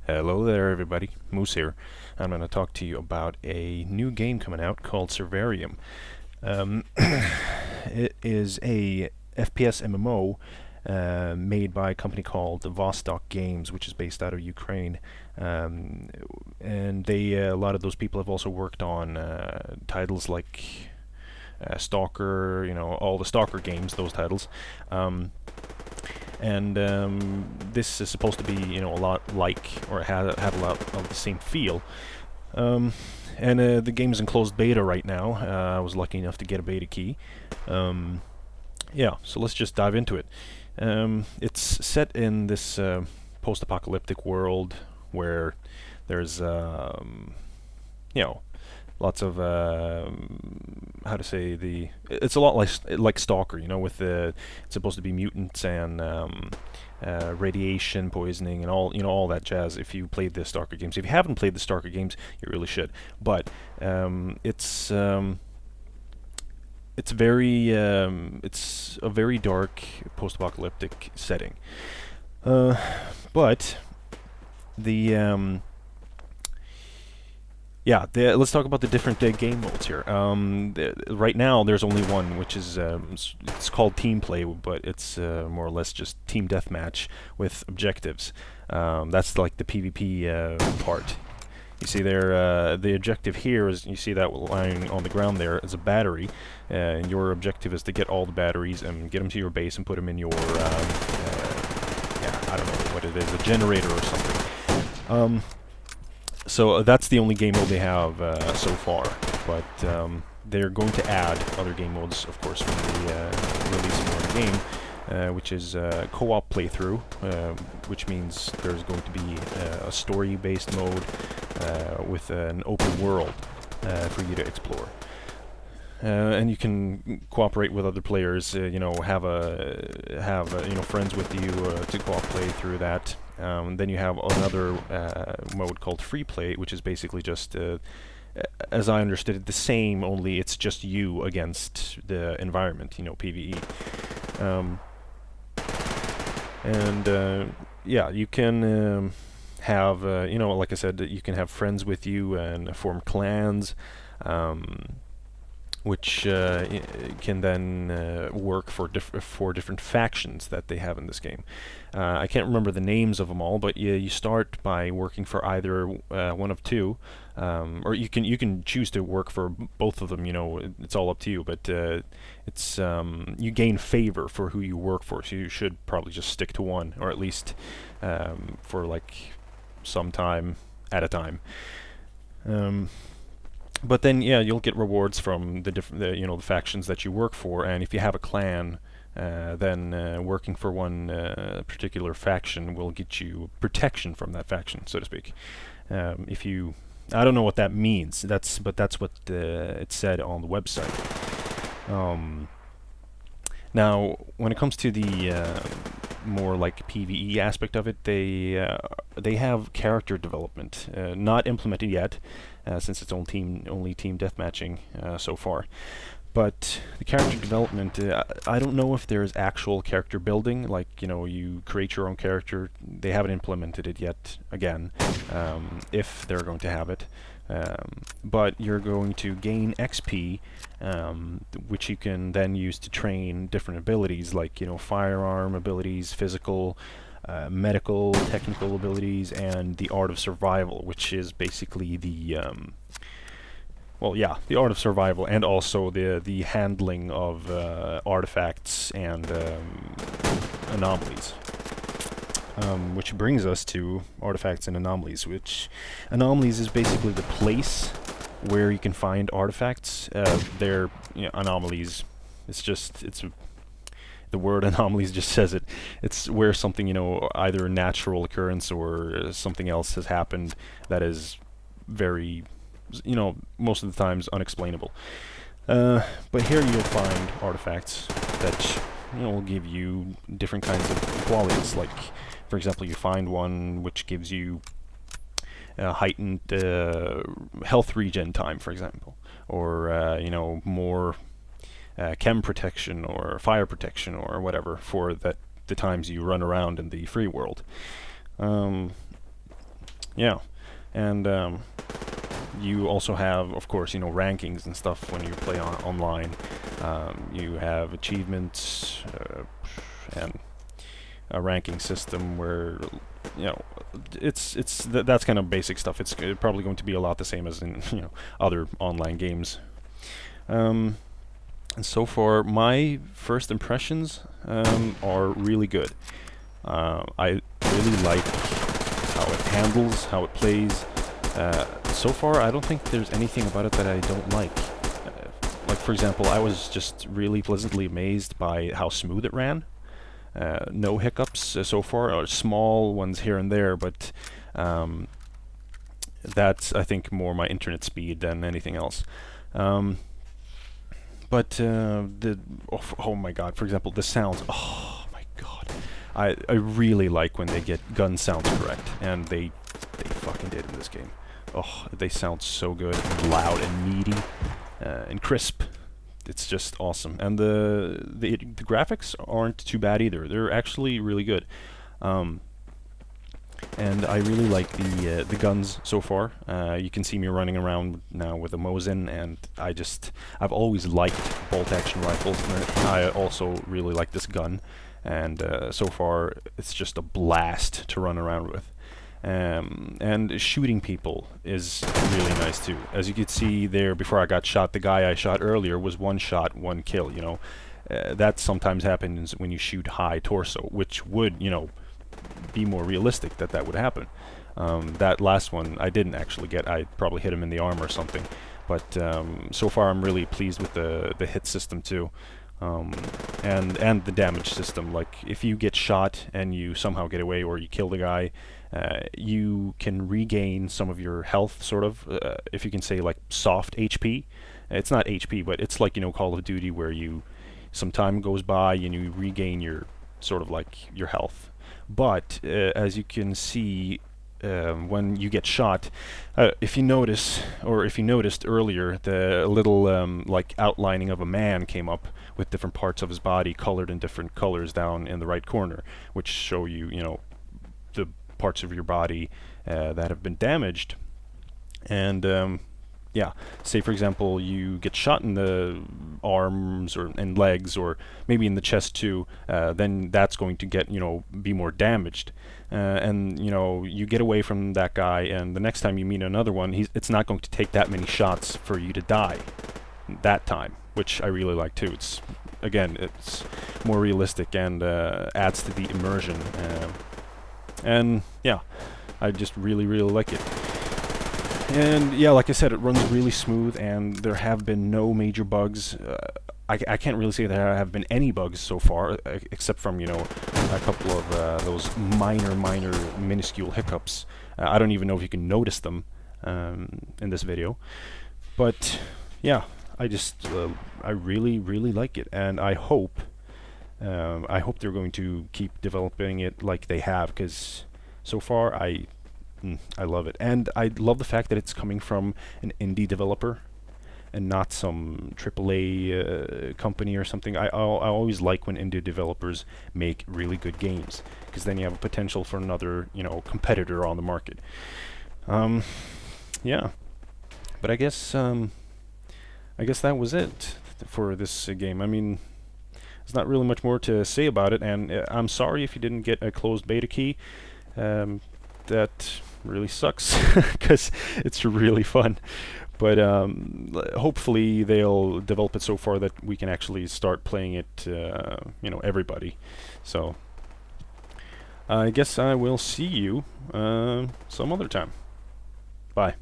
Hello there, everybody. Moose here. I'm going to talk to you about a new game coming out called Survarium. It is a FPS MMO made by a company called Vostok Games, which is based out of Ukraine. And a lot of those people have also worked on titles like Stalker, all the Stalker games, those titles. And this is supposed to be, a lot like, or have a lot of the same feel. And the game is in closed beta right now. I was lucky enough to get a beta key. Yeah, so let's just dive into it. It's set in this post-apocalyptic world where there's, lots of how to say it's a lot like Stalker, with it's supposed to be mutants and radiation poisoning and all that jazz. If you played the Stalker games, if you haven't played the Stalker games, you really should. But it's a very dark post-apocalyptic setting. But the let's talk about the different game modes here. Right now, there's only one, which is it's called Team Play, but it's more or less just team deathmatch with objectives. That's like the PvP part. You see there, the objective here is, you see that lying on the ground there is a battery, and your objective is to get all the batteries and get them to your base and put them in your, I don't know what it is, a generator or something. So that's the only game mode they have so far, but they're going to add other game modes, of course, when they release more of the game, which is co-op playthrough, which means there's going to be a story-based mode with an open world for you to explore. And you can cooperate with other players, have friends with you to co-op play through that. Then you have another mode called free play, which is basically just, as I understood it, the same, only it's just you against the environment, PvE. You can have, like I said, you can have friends with you and form clans, which can then work for different factions that they have in this game. I can't remember the names of them all, but you start by working for either one of two, or you can choose to work for both of them. It's all up to you. But it's you gain favor for who you work for, so you should probably just stick to one, or at least for like some time at a time. But then, you'll get rewards from the different, the factions that you work for, and if you have a clan, then working for one particular faction will get you protection from that faction, so to speak. I don't know what that means. But that's what it said on the website. Now, when it comes to the more like PvE aspect of it, they have character development, not implemented yet, since it's only team deathmatching so far. But the character development, I don't know if there's actual character building, like, you create your own character. They haven't implemented it yet, again, if they're going to have it. But you're going to gain XP, which you can then use to train different abilities, like, firearm abilities, physical, medical, technical abilities, and the art of survival, which is basically the the art of survival, and also the handling of artifacts and anomalies. Which brings us to artifacts and anomalies, which anomalies is basically the place where you can find artifacts. They're anomalies. The word anomalies just says it. It's where something, either a natural occurrence or something else has happened that is very, most of the times unexplainable. But here you'll find artifacts that, will give you different kinds of qualities. Like, for example, you find one which gives you heightened health regen time, for example, or more chem protection or fire protection or whatever for the times you run around in the free world. yeah, and you also have, of course, you know, rankings and stuff when you play online. You have achievements and a ranking system where, you know, that's kind of basic stuff. It's probably going to be a lot the same as in, you know, other online games. And so far, my first impressions are really good. I really like how it handles, how it plays. So far, I don't think there's anything about it that I don't like. Like, for example, I was just really pleasantly amazed by how smooth it ran. No hiccups so far, or small ones here and there, but that's, I think, more my internet speed than anything else. Oh my god, for example, the sounds, oh my god. I really like when they get gun sounds correct, and they fucking did in this game. Oh, they sound so good, and loud, and meaty, and crisp. It's just awesome. And the graphics aren't too bad either. They're actually really good. And I really like the guns so far. You can see me running around now with a Mosin, and I've always liked bolt-action rifles, and I also really like this gun. And so far, it's just a blast to run around with. And shooting people is really nice too. As you could see there, before I got shot, the guy I shot earlier was one shot, one kill. You know, that sometimes happens when you shoot high torso, which would, you know, be more realistic that would happen. That last one I didn't actually get. I probably hit him in the arm or something. But so far I'm really pleased with the hit system too. And the damage system. Like, if you get shot and you somehow get away, or you kill the guy, you can regain some of your health, sort of, if you can say, like, soft HP. It's not HP, but it's like, you know, Call of Duty, where some time goes by and you regain your, sort of like, your health. But as you can see, when you get shot, if you notice, or if you noticed earlier, the little like outlining of a man came up with different parts of his body colored in different colors down in the right corner, which show you, you know, the parts of your body that have been damaged. And yeah, say for example you get shot in the arms and legs, or maybe in the chest too, then that's going to get, you know, be more damaged. And, you know, you get away from that guy, and the next time you meet another one, it's not going to take that many shots for you to die that time, which I really like too. It's, again, it's more realistic and adds to the immersion. And yeah, I just really like it. And yeah, like I said, it runs really smooth, and there have been no major bugs. I can't really say there have been any bugs so far, except from, you know, a couple of those minor, minuscule hiccups. I don't even know if you can notice them in this video. But yeah, I really like it, and I hope they're going to keep developing it like they have, because so far I love it. And I love the fact that it's coming from an indie developer and not some AAA company or something. I always like when indie developers make really good games, because then you have a potential for another, you know, competitor on the market. Yeah, but I guess that was it for this game. I mean, there's not really much more to say about it, and I'm sorry if you didn't get a closed beta key. That really sucks, because it's really fun. But hopefully they'll develop it so far that we can actually start playing it, you know, everybody. So I guess I will see you some other time. Bye.